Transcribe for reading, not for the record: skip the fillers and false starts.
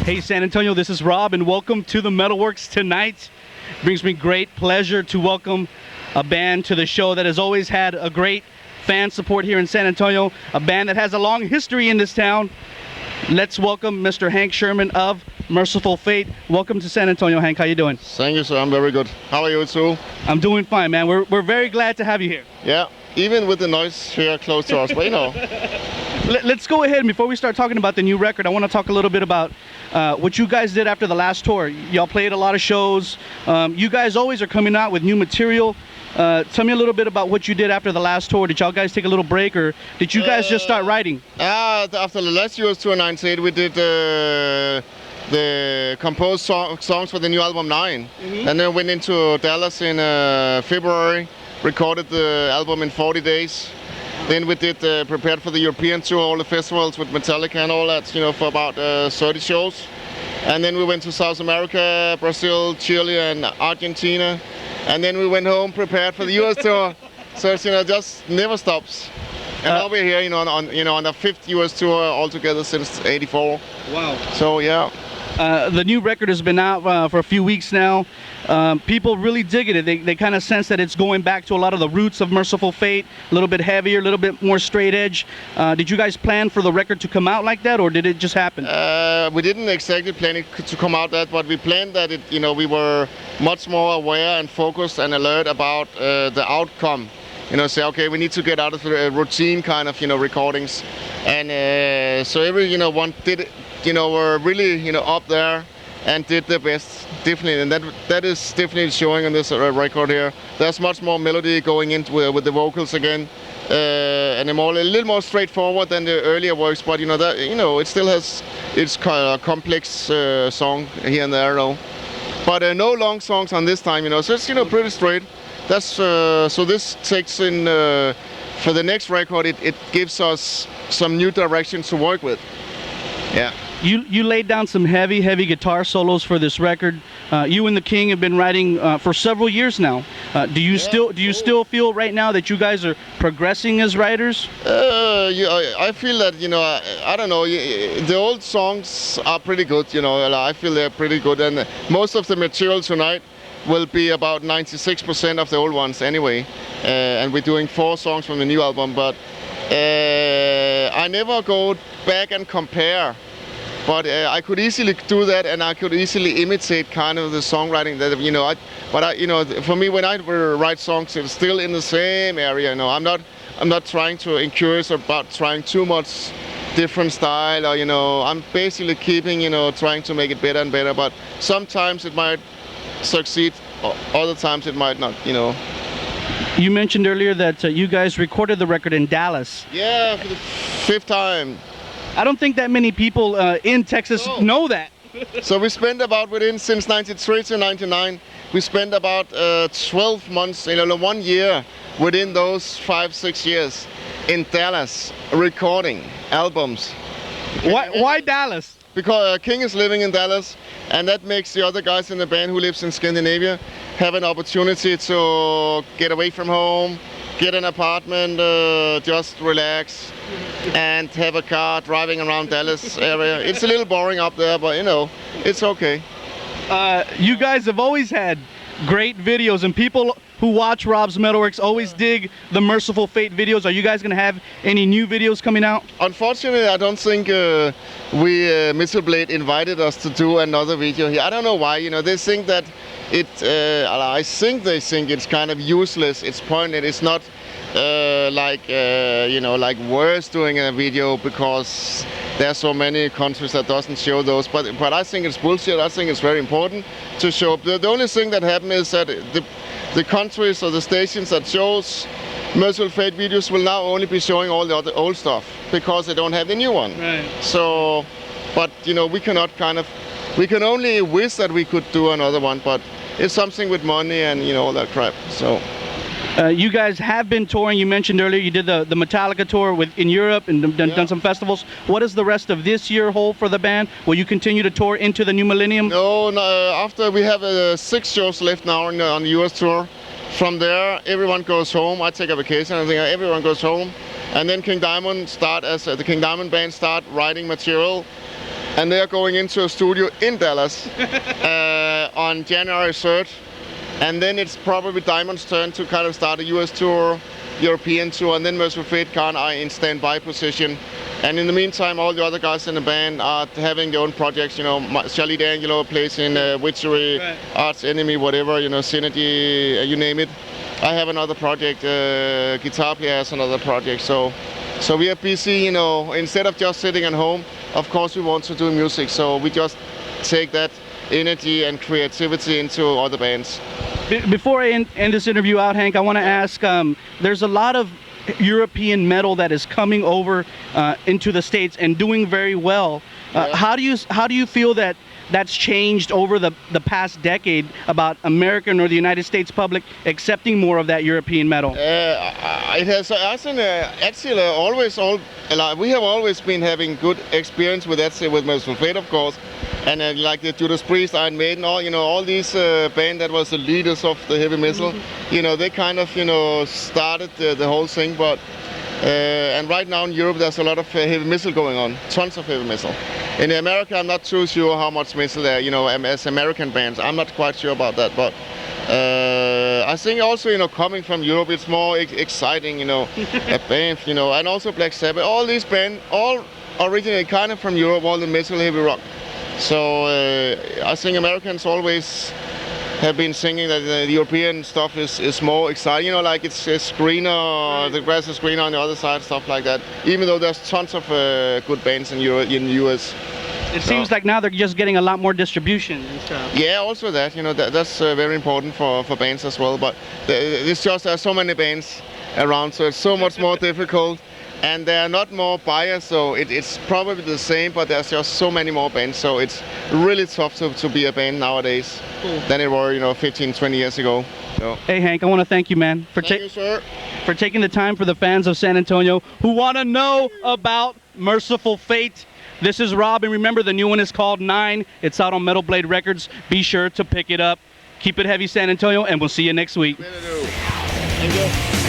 Hey San Antonio, this is Rob and welcome to the MetalWorks tonight. It brings me great pleasure to welcome a band to the show that has always had a great fan support here in San Antonio, a band that has a long history in this town. Let's welcome Mr. Hank Sherman of MERCYFUL Fate. Welcome to San Antonio, Hank. How you doing? Thank you, sir. I'm very good. How are you, too? I'm doing fine, man. We're very glad to have you here. Yeah, even with the noise here close to us, but you know. Let's go ahead, and before we start talking about the new record, I want to talk a little bit about what you guys did after the last tour. Y'all played a lot of shows. You guys always are coming out with new material. Tell me a little bit about what you did after the last tour. Did y'all guys take a little break, or did you guys just start writing? After the last year's tour, 98, we did the composed songs for the new album 9. And then went into Dallas in February, recorded the album in 40 days. Then we did prepared for the European tour, all the festivals with Metallica and all that, you know, for about 30 shows. And then we went to South America, Brazil, Chile, and Argentina. And then we went home, prepared for the US tour. So it's, you know, just never stops. And now we're here, on the 5th US tour altogether since '84. Wow. So yeah. The new record has been out for a few weeks now. People really dig it. They kind of sense that it's going back to a lot of the roots of MERCYFUL Fate, a little bit heavier, a little bit more straight edge. Did you guys plan for the record to come out like that, or did it just happen? We didn't exactly plan it to come out that, but we planned that we were much more aware and focused and alert about the outcome. Say, okay, we need to get out of the routine kind of, recordings. And so everyone did it. Were really, up there and did their best, definitely, and that is definitely showing on this record here. There's much more melody going into with the vocals again, and a little more straightforward than the earlier works. But it still has its kind of complex song here and there, though. But no long songs on this time, so it's pretty straight. That's so this takes in for the next record. It gives us some new direction to work with. Yeah. You laid down some heavy guitar solos for this record. You and the King have been writing for several years now. Do you still feel right now that you guys are progressing as writers? Yeah, I feel that I don't know. The old songs are pretty good. I feel they're pretty good, and most of the material tonight will be about 96% of the old ones anyway. And we're doing 4 songs from the new album, but I never go back and compare. But I could easily do that, and I could easily imitate kind of the songwriting that for me, when I write songs, it's still in the same area. I'm not trying to encourage about trying too much different style, or I'm basically keeping trying to make it better and better. But sometimes it might succeed, other times it might not. You mentioned earlier that you guys recorded the record in Dallas. Yeah, for the 5th time. I don't think that many people in Texas know that. So we spent about since 93 to 99, we spent about 12 months, 1 year within those 5-6 years in Dallas recording albums. Why Dallas? Because King is living in Dallas, and that makes the other guys in the band who lives in Scandinavia have an opportunity to get away from home, get an apartment, just relax, and have a car driving around Dallas area. It's a little boring up there, but it's okay. You guys have always had great videos, and people who watch Rob's Metalworks always dig the MERCYFUL Fate videos. Are you guys going to have any new videos coming out? Unfortunately, I don't think Metalblade invited us to do another video here. I don't know why. They think that I think they think it's kind of useless. It's pointless. It's not like worse doing a video because there are so many countries that doesn't show those. But I think it's bullshit. I think it's very important to show. The only thing that happened is that the countries or the stations that shows MERCYFUL Fate videos will now only be showing all the other old stuff because they don't have the new one. Right. So, but we cannot we can only wish that we could do another one, but it's something with money and all that crap. So. You guys have been touring. You mentioned earlier you did the Metallica tour in Europe and done some festivals. What does the rest of this year hold for the band? Will you continue to tour into the new millennium? No, after we have 6 shows left now on the US tour. From there, everyone goes home. I take a vacation. I think everyone goes home. And then the King Diamond band start writing material. and they are going into a studio in Dallas on January 3rd. And then it's probably Diamond's turn to kind of start a US tour, European tour, and then MERCYFUL FATE are in standby position. And in the meantime, all the other guys in the band are having their own projects. You know, Charlie D'Angelo plays in Witchery, right. Arch Enemy, whatever, you know, Synergy, you name it. I have another project, Guitar Player has another project. So we are busy, you know, instead of just sitting at home, of course we want to do music. So we just take that energy and creativity into other bands. Before I end this interview out, Hank, I want to ask, there's a lot of European metal that is coming over into the States and doing very well. Yeah. How do you feel that that's changed over the past decade about American or the United States public accepting more of that European metal? It has actually we have always been having good experience with that, with MERCYFUL FATE, of course, and like the Judas Priest, Iron Maiden, all these band that was the leaders of the heavy metal. You know, they kind of started the whole thing, but and right now in Europe there's a lot of heavy metal going on, tons of heavy metal. In America, I'm not too sure how much metal there, as American bands. I'm not quite sure about that, but I think also, coming from Europe, it's more exciting, a band, and also Black Sabbath. All these bands, all originate kind of from Europe, all the metal, heavy rock. So I think Americans always have been singing that the European stuff is more exciting, like it's greener, right. The grass is greener on the other side, stuff like that. Even though there's tons of good bands in the US. It seems like now they're just getting a lot more distribution and stuff. Yeah, also that, that's very important for bands as well. But it's just there's so many bands around, so it's so much more difficult. And there are not more buyers, so it's probably the same, but there's just so many more bands, so it's really tough to be a band nowadays than it were, 15, 20 years ago. So. Hey Hank, I want to thank you, man, for taking the time for the fans of San Antonio who want to know about MERCYFUL FATE. This is Rob, and remember, the new one is called 9. It's out on Metalblade Records. Be sure to pick it up. Keep it heavy, San Antonio, and we'll see you next week. Thank you.